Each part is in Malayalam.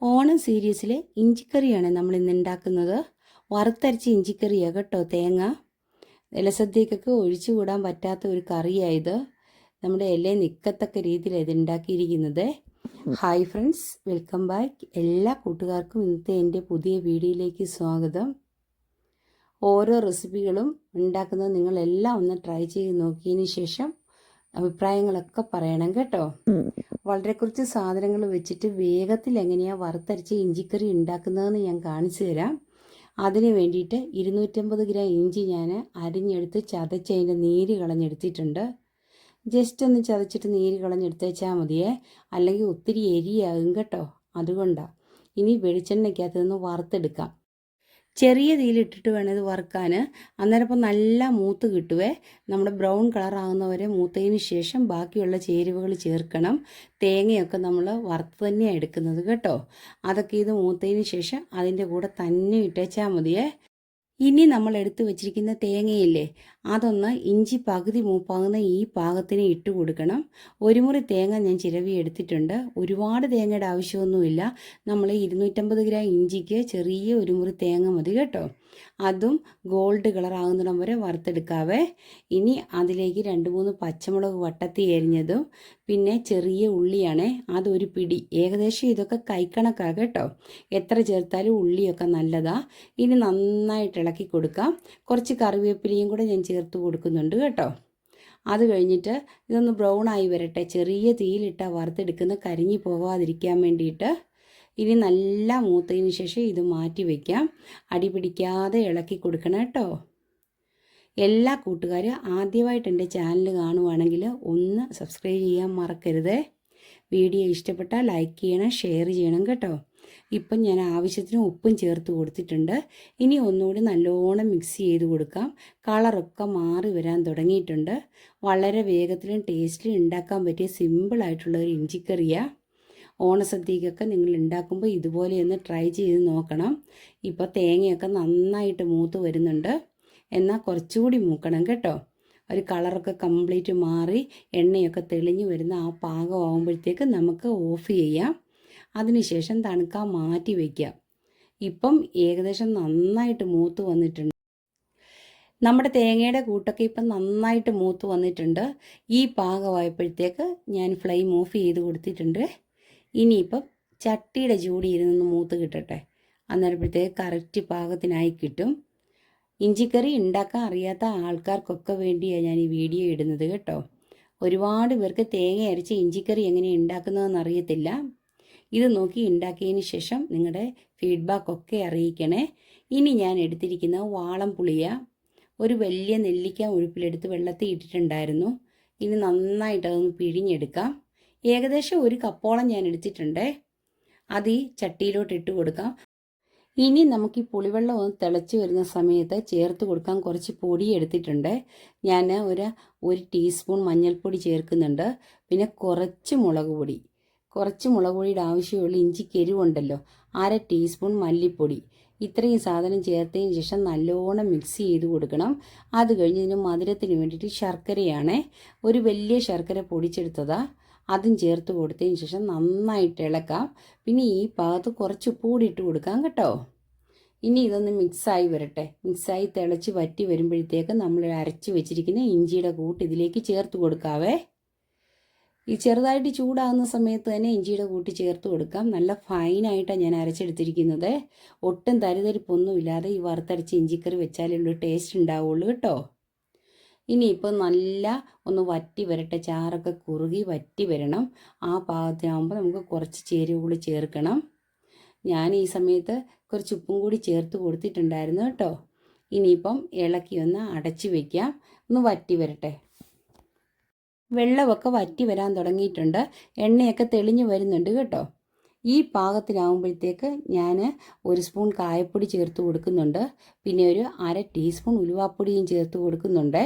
ഓണം സീരീസിലെ ഇഞ്ചിക്കറിയാണ് നമ്മൾ ഇന്ന് ഉണ്ടാക്കുന്നത്. വറുത്തരച്ച ഇഞ്ചിക്കറിയാണ് കേട്ടോ. തേങ്ങ ഇലസദ്യക്കൊക്കെ ഒഴിച്ചുകൂടാൻ പറ്റാത്ത ഒരു കറിയായത്. നമ്മുടെ ഇലയിൽ നിൽക്കത്തക്ക രീതിയിലാണ് ഇത് ഉണ്ടാക്കിയിരിക്കുന്നത്. Hi friends, welcome back. എല്ലാ കൂട്ടുകാർക്കും ഇന്നത്തെ എൻ്റെ പുതിയ വീഡിയോയിലേക്ക് സ്വാഗതം. ഓരോ റെസിപ്പികളും ഉണ്ടാക്കുന്നത് നിങ്ങളെല്ലാം ഒന്ന് ട്രൈ ചെയ്ത് നോക്കിയതിന് ശേഷം അഭിപ്രായങ്ങളൊക്കെ പറയണം കേട്ടോ. വളരെ കുറച്ച് സാധനങ്ങൾ വെച്ചിട്ട് വേഗത്തിൽ എങ്ങനെയാണ് വറുത്തരച്ച് ഇഞ്ചിക്കറി ഉണ്ടാക്കുന്നതെന്ന് ഞാൻ കാണിച്ചു തരാം. അതിന് വേണ്ടിയിട്ട് 250 ഗ്രാം ഇഞ്ചി ഞാൻ അരിഞ്ഞെടുത്ത് ചതച്ച് അതിൻ്റെ നീര് കളഞ്ഞെടുത്തിട്ടുണ്ട്. ജസ്റ്റ് ഒന്ന് ചതച്ചിട്ട് നീര് കളഞ്ഞെടുത്തേച്ചാൽ മതിയേ, അല്ലെങ്കിൽ ഒത്തിരി എരിയാകും കേട്ടോ. അതുകൊണ്ടാണ്. ഇനി വെളിച്ചെണ്ണയ്ക്കകത്ത് നിന്ന് വറുത്തെടുക്കാം. ചെറിയ തീയിലിട്ടിട്ട് വേണം ഇത് വറുക്കാൻ. അന്നേരം ഇപ്പം നല്ല മൂത്ത് കിട്ടുവേ. നമ്മുടെ ബ്രൗൺ കളറാകുന്നവരെ മൂത്തതിന് ശേഷം ബാക്കിയുള്ള ചേരുവകൾ ചേർക്കണം. തേങ്ങയൊക്കെ നമ്മൾ വറുത്ത് തന്നെയാണ് എടുക്കുന്നത് കേട്ടോ. അതൊക്കെ ഇത് മൂത്തതിന് ശേഷം അതിൻ്റെ കൂടെ തന്നെ ഇട്ടേച്ചാൽ മതിയേ. ഇനി നമ്മൾ എടുത്തു വച്ചിരിക്കുന്ന തേങ്ങയില്ലേ, അതൊന്ന് ഇഞ്ചി പകുതി മൂപ്പാകുന്ന ഈ പാകത്തിന് ഇട്ട് കൊടുക്കണം. ഒരു മുറി തേങ്ങ ഞാൻ ചിരവി എടുത്തിട്ടുണ്ട്. ഒരുപാട് തേങ്ങയുടെ ആവശ്യമൊന്നുമില്ല. നമ്മൾ 250 ഗ്രാം ഇഞ്ചിക്ക് ചെറിയ ഒരു മുറി തേങ്ങ മതി കേട്ടോ. അതും ഗോൾഡ് കളർ ആകുന്നിടം വരെ വറുത്തെടുക്കാവേ. ഇനി അതിലേക്ക് 2-3 പച്ചമുളക് വട്ടത്തി എരിഞ്ഞതും പിന്നെ ചെറിയ ഉള്ളിയാണേ, അതൊരു പിടി. ഏകദേശം ഇതൊക്കെ കൈക്കണക്കാ കേട്ടോ. എത്ര ചേർത്താലും ഉള്ളിയൊക്കെ നല്ലതാ. ഇനി നന്നായിട്ട് ഇളക്കി കൊടുക്കാം. കുറച്ച് കറിവേപ്പിലയും കൂടെ ഞാൻ ചേർത്ത് കൊടുക്കുന്നുണ്ട് കേട്ടോ. അത് കഴിഞ്ഞിട്ട് ഇതൊന്ന് ബ്രൗൺ ആയി വരട്ടെ. ചെറിയ തീയിലിട്ട വറുത്തെടുക്കുന്ന കരിഞ്ഞു പോകാതിരിക്കാൻ വേണ്ടിയിട്ട്. ഇനി നല്ല മൂത്തതിന് ശേഷം ഇത് മാറ്റി വയ്ക്കാം. അടി പിടിക്കാതെ ഇളക്കി കൊടുക്കണം കേട്ടോ. എല്ലാ കൂട്ടുകാരും ആദ്യമായിട്ട് എൻ്റെ ചാനൽ കാണുവാണെങ്കിൽ ഒന്ന് സബ്സ്ക്രൈബ് ചെയ്യാൻ മറക്കരുത്. വീഡിയോ ഇഷ്ടപ്പെട്ടാൽ ലൈക്ക് ചെയ്യണം, ഷെയർ ചെയ്യണം കേട്ടോ. ഇപ്പം ഞാൻ ആവശ്യത്തിന് ഉപ്പും ചേർത്ത് കൊടുത്തിട്ടുണ്ട്. ഇനി ഒന്നുകൂടി നല്ലോണം മിക്സ് ചെയ്ത് കൊടുക്കാം. കളറൊക്കെ മാറി വരാൻ തുടങ്ങിയിട്ടുണ്ട്. വളരെ വേഗത്തിലും ടേസ്റ്റിലും ഉണ്ടാക്കാൻ പറ്റിയ സിമ്പിളായിട്ടുള്ള ഒരു ഇഞ്ചിക്കറിയാണ്. ഓണസദ്യക്കൊക്കെ നിങ്ങൾ ഉണ്ടാക്കുമ്പോൾ ഇതുപോലെയൊന്ന് ട്രൈ ചെയ്ത് നോക്കണം. ഇപ്പോൾ തേങ്ങയൊക്കെ നന്നായിട്ട് മൂത്ത് വരുന്നുണ്ട്. എന്നാൽ കുറച്ചുകൂടി മൂക്കണം കേട്ടോ. ഒരു കളറൊക്കെ കംപ്ലീറ്റ് മാറി എണ്ണയൊക്കെ തെളിഞ്ഞു വരുന്ന ആ പാകമാകുമ്പോഴത്തേക്ക് നമുക്ക് ഓഫ് ചെയ്യാം. അതിനുശേഷം തണുക്കാൻ മാറ്റി വയ്ക്കാം. ഇപ്പം ഏകദേശം നന്നായിട്ട് മൂത്ത് വന്നിട്ടുണ്ട്. നമ്മുടെ തേങ്ങയുടെ കൂട്ടൊക്കെ ഇപ്പം നന്നായിട്ട് മൂത്ത് വന്നിട്ടുണ്ട്. ഈ പാകമായപ്പോഴത്തേക്ക് ഞാൻ ഫ്ലെയിം ഓഫ് ചെയ്ത് കൊടുത്തിട്ടുണ്ട്. ഇനിയിപ്പം ചട്ടിയുടെ ചൂടി ഇരുന്ന് മൂത്ത് കിട്ടട്ടെ. അന്നേരപ്പോഴത്തേക്ക് കറക്റ്റ് പാകത്തിനായി കിട്ടും. ഇഞ്ചിക്കറി ഉണ്ടാക്കാൻ അറിയാത്ത ആൾക്കാർക്കൊക്കെ വേണ്ടിയാണ് ഞാൻ ഈ വീഡിയോ ഇടുന്നത് കേട്ടോ. ഒരുപാട് പേർക്ക് തേങ്ങ അരച്ച് ഇഞ്ചിക്കറി എങ്ങനെ ഉണ്ടാക്കുന്നതെന്ന് അറിയത്തില്ല. ഇത് നോക്കി ഉണ്ടാക്കിയതിന് ശേഷം നിങ്ങളുടെ ഫീഡ്ബാക്കൊക്കെ അറിയിക്കണേ. ഇനി ഞാൻ എടുത്തിരിക്കുന്ന വാളം പുളിയ ഒരു വലിയ നെല്ലിക്ക ഉഴുപ്പിലെടുത്ത് വെള്ളത്തിൽ ഇട്ടിട്ടുണ്ടായിരുന്നു. ഇനി നന്നായിട്ട് അതൊന്ന് പിഴിഞ്ഞെടുക്കാം. ഏകദേശം ഒരു കപ്പോളം ഞാൻ എടുത്തിട്ടുണ്ട്. അത് ഈ ചട്ടിയിലോട്ട് ഇട്ട് കൊടുക്കാം. ഇനി നമുക്ക് ഈ പുളിവെള്ളം ഒന്ന് തിളച്ച് വരുന്ന സമയത്ത് ചേർത്ത് കൊടുക്കാൻ കുറച്ച് പൊടി എടുത്തിട്ടുണ്ട്. ഞാൻ ഒരു ടീസ്പൂൺ മഞ്ഞൾപ്പൊടി ചേർക്കുന്നുണ്ട്. പിന്നെ കുറച്ച് മുളക് പൊടിയുടെ ആവശ്യമുള്ള ഇഞ്ചിക്ക് എരിവുണ്ടല്ലോ, 1/2 ടീസ്പൂൺ മല്ലിപ്പൊടി. ഇത്രയും സാധനം ചേർത്തതിന് ശേഷം നല്ലോണം മിക്സ് ചെയ്ത് കൊടുക്കണം. അത് കഴിഞ്ഞ് ഇതിന് മധുരത്തിന് വേണ്ടിയിട്ട് ശർക്കരയാണേ, ഒരു വലിയ ശർക്കര പൊടിച്ചെടുത്തതാ. അതും ചേർത്ത് കൊടുത്തതിന് ശേഷം നന്നായിട്ട് ഇളക്കാം. പിന്നെ ഈ ഭാഗത്ത് കുറച്ച് ഉപ്പുകൂടി ഇട്ട് കൊടുക്കാം കേട്ടോ. ഇനി ഇതൊന്ന് മിക്സായി വരട്ടെ. മിക്സായി തിളച്ച് വറ്റി വരുമ്പോഴത്തേക്ക് നമ്മൾ അരച്ച് വെച്ചിരിക്കുന്ന ഇഞ്ചിയുടെ കൂട്ട് ഇതിലേക്ക് ചേർത്ത് കൊടുക്കാവേ. ഈ ചെറുതായിട്ട് ചൂടാകുന്ന സമയത്ത് തന്നെ ഇഞ്ചിയുടെ കൂട്ടി ചേർത്ത് കൊടുക്കാം. നല്ല ഫൈനായിട്ടാണ് ഞാൻ അരച്ചെടുത്തിരിക്കുന്നത്. ഒട്ടും തരിതരിപ്പൊന്നുമില്ലാതെ ഈ വറുത്തരച്ച് ഇഞ്ചിക്കറി വെച്ചാലേ ഉള്ളൂ ടേസ്റ്റ് ഉണ്ടാവുള്ളൂ കേട്ടോ. ഇനിയിപ്പോൾ നല്ല ഒന്ന് വറ്റി വരട്ടെ. ചാറൊക്കെ കുറുകി വറ്റി വരണം. ആ പാകത്തിനാകുമ്പോൾ നമുക്ക് കുറച്ച് ചേരുവകൾ ചേർക്കണം. ഞാൻ ഈ സമയത്ത് കുറച്ച് ഉപ്പും കൂടി ചേർത്ത് കൊടുത്തിട്ടുണ്ടായിരുന്നു കേട്ടോ. ഇനിയിപ്പം ഇളക്കി ഒന്ന് അടച്ചു വയ്ക്കാം. ഒന്ന് വറ്റി വരട്ടെ. വെള്ളമൊക്കെ വറ്റി വരാൻ തുടങ്ങിയിട്ടുണ്ട്. എണ്ണയൊക്കെ തെളിഞ്ഞു വരുന്നുണ്ട് കേട്ടോ. ഈ പാകത്തിലാവുമ്പോഴത്തേക്ക് ഞാൻ 1 സ്പൂൺ കായപ്പൊടി ചേർത്ത് കൊടുക്കുന്നുണ്ട്. പിന്നെ ഒരു 1/2 ടീസ്പൂൺ ഉലുവാപ്പൊടിയും ചേർത്ത് കൊടുക്കുന്നുണ്ട്.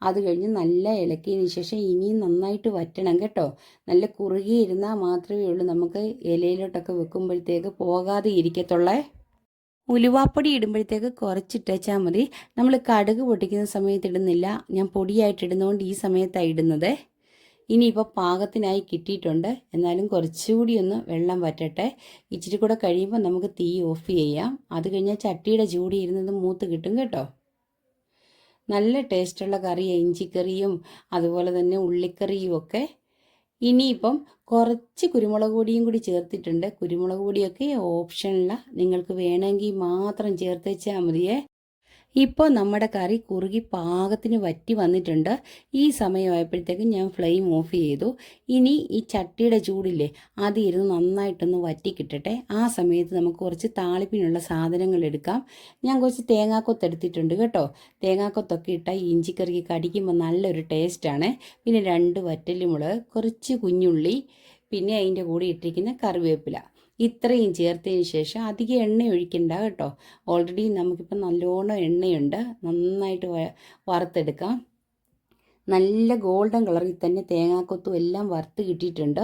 അത് കഴിഞ്ഞ് നല്ല ഇളക്കിയതിന് ശേഷം ഇനിയും നന്നായിട്ട് വറ്റണം കേട്ടോ. നല്ല കുറുകിയിരുന്നാൽ മാത്രമേ ഉള്ളൂ നമുക്ക് ഇലയിലോട്ടൊക്കെ വെക്കുമ്പോഴത്തേക്ക് പോകാതെ ഇരിക്കത്തുള്ളേ. ഉലുവാപ്പൊടി ഇടുമ്പോഴത്തേക്ക് കുറച്ചിട്ടേച്ചാൽ മതി. നമ്മൾ കടുക് പൊട്ടിക്കുന്ന സമയത്ത് ഇടുന്നില്ല, ഞാൻ പൊടിയായിട്ട് ഇടുന്നതുകൊണ്ട് ഈ സമയത്താണ് ഇടുന്നത്. ഇനിയിപ്പോൾ പാകത്തിനായി കിട്ടിയിട്ടുണ്ട്. എന്നാലും കുറച്ചുകൂടി ഒന്ന് വെള്ളം വറ്റട്ടെ. ഇച്ചിരി കൂടെ കഴിയുമ്പോൾ നമുക്ക് തീ ഓഫ് ചെയ്യാം. അത് കഴിഞ്ഞാൽ ചട്ടിയുടെ ചൂട് ഇരുന്നത് മൂത്ത് കിട്ടും കേട്ടോ. നല്ല ടേസ്റ്റുള്ള കറിയാണ് ഇഞ്ചിക്കറിയും അതുപോലെ തന്നെ ഉള്ളിക്കറിയും ഒക്കെ. ഇനിയിപ്പം കുറച്ച് കുരുമുളക് പൊടിയും കൂടി ചേർത്തിട്ടുണ്ട്. കുരുമുളക് പൊടിയൊക്കെ ഓപ്ഷനിലാണ്, നിങ്ങൾക്ക് വേണമെങ്കിൽ മാത്രം ചേർത്ത് വെച്ചാൽ മതിയേ. ഇപ്പോൾ നമ്മുടെ കറി കുറുകി പാകത്തിന് വറ്റി വന്നിട്ടുണ്ട്. ഈ സമയമായപ്പോഴത്തേക്കും ഞാൻ ഫ്ലെയിം ഓഫ് ചെയ്തു. ഇനി ഈ ചട്ടിയുടെ ചൂടില്ലേ, അത് ഇരുന്ന് നന്നായിട്ടൊന്ന് വറ്റി കിട്ടട്ടെ. ആ സമയത്ത് നമുക്ക് കുറച്ച് താളിപ്പിനുള്ള സാധനങ്ങൾ എടുക്കാം. ഞാൻ കുറച്ച് തേങ്ങാക്കൊത്ത് എടുത്തിട്ടുണ്ട് കേട്ടോ. തേങ്ങാക്കൊത്തൊക്കെ ഇട്ടാൽ ഇഞ്ചിക്കറിക്ക് കടിക്കുമ്പോൾ നല്ലൊരു ടേസ്റ്റാണ്. പിന്നെ 2 വറ്റൽമുളക്, കുറച്ച് കുഞ്ഞുള്ളി, പിന്നെ അതിൻ്റെ കൂടെ ഇട്ടിരിക്കുന്ന കറിവേപ്പില. ഇത്രയും ചേർത്തതിന് ശേഷം അധികം എണ്ണ ഒഴിക്കണ്ട കേട്ടോ. ഓൾറെഡി നമുക്കിപ്പോൾ നല്ലോണം എണ്ണയുണ്ട്. നന്നായിട്ട് വറുത്തെടുക്കാം. നല്ല ഗോൾഡൻ കളറിൽ തന്നെ തേങ്ങാക്കൊത്തും എല്ലാം വറുത്ത് കിട്ടിയിട്ടുണ്ട്.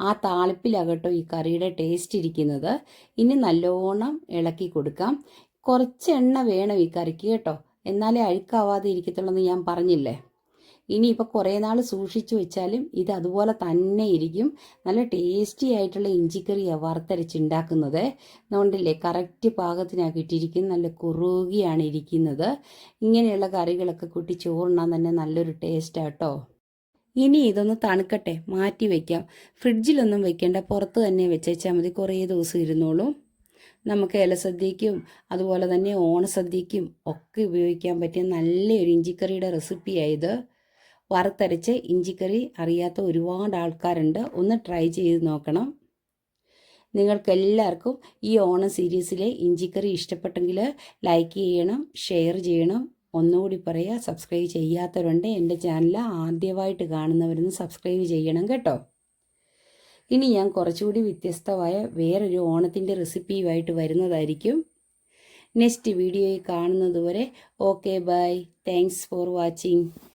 ആ താളിപ്പിലാകട്ടോ ഈ കറിയുടെ ടേസ്റ്റ് ഇരിക്കുന്നത്. ഇനി നല്ലോണം ഇളക്കി കൊടുക്കാം. കുറച്ച് എണ്ണ വേണം ഈ കറിക്ക് കേട്ടോ, എന്നാലേ അഴുക്കാവാതെ ഇരിക്കത്തുള്ളൂ എന്ന് ഞാൻ പറഞ്ഞില്ലേ. ഇനിയിപ്പോൾ കുറേ നാൾ സൂക്ഷിച്ചു വെച്ചാലും ഇത് അതുപോലെ തന്നെ ഇരിക്കും. നല്ല ടേസ്റ്റി ആയിട്ടുള്ള ഇഞ്ചിക്കറിയാണ് വറുത്തരച്ചുണ്ടാക്കുന്നത്. അതുകൊണ്ടില്ലേ കറക്റ്റ് പാകത്തിനാക്കിയിട്ടിരിക്കും. നല്ല കുറുകിയാണ് ഇരിക്കുന്നത്. ഇങ്ങനെയുള്ള കറികളൊക്കെ കൂട്ടി ചോറുണ്ണാൻ തന്നെ നല്ലൊരു ടേസ്റ്റാട്ടോ. ഇനി ഇതൊന്ന് തണുക്കട്ടെ, മാറ്റി വയ്ക്കാം. ഫ്രിഡ്ജിലൊന്നും വെക്കേണ്ട, പുറത്ത് തന്നെ വെച്ചേച്ചാൽ മതി. കുറേ ദിവസം ഇരുന്നോളും. നമുക്ക് ഇലസദ്യയ്ക്കും അതുപോലെ തന്നെ ഓണസദ്യയ്ക്കും ഒക്കെ ഉപയോഗിക്കാൻ പറ്റിയ നല്ലൊരു ഇഞ്ചിക്കറിയുടെ റെസിപ്പിയായത്. വറുത്തരച്ച് ഇഞ്ചിക്കറി അറിയാത്ത ഒരുപാട് ആൾക്കാരുണ്ട്. ഒന്ന് ട്രൈ ചെയ്ത് നോക്കണം. നിങ്ങൾക്കെല്ലാവർക്കും ഈ ഓണം സീരീസിലെ ഇഞ്ചിക്കറി ഇഷ്ടപ്പെട്ടെങ്കിൽ ലൈക്ക് ചെയ്യണം, ഷെയർ ചെയ്യണം. ഒന്നുകൂടി പറയുക, സബ്സ്ക്രൈബ് ചെയ്യാത്തവരുണ്ട് എൻ്റെ ചാനൽ ആദ്യമായിട്ട് കാണുന്നവരൊന്ന് സബ്സ്ക്രൈബ് ചെയ്യണം കേട്ടോ. ഇനി ഞാൻ കുറച്ചുകൂടി വ്യത്യസ്തമായ വേറൊരു ഓണത്തിൻ്റെ റെസിപ്പിയുമായിട്ട് വരുന്നതായിരിക്കും. നെക്സ്റ്റ് വീഡിയോയിൽ കാണുന്നത് വരെ okay bye. Thanks for watching.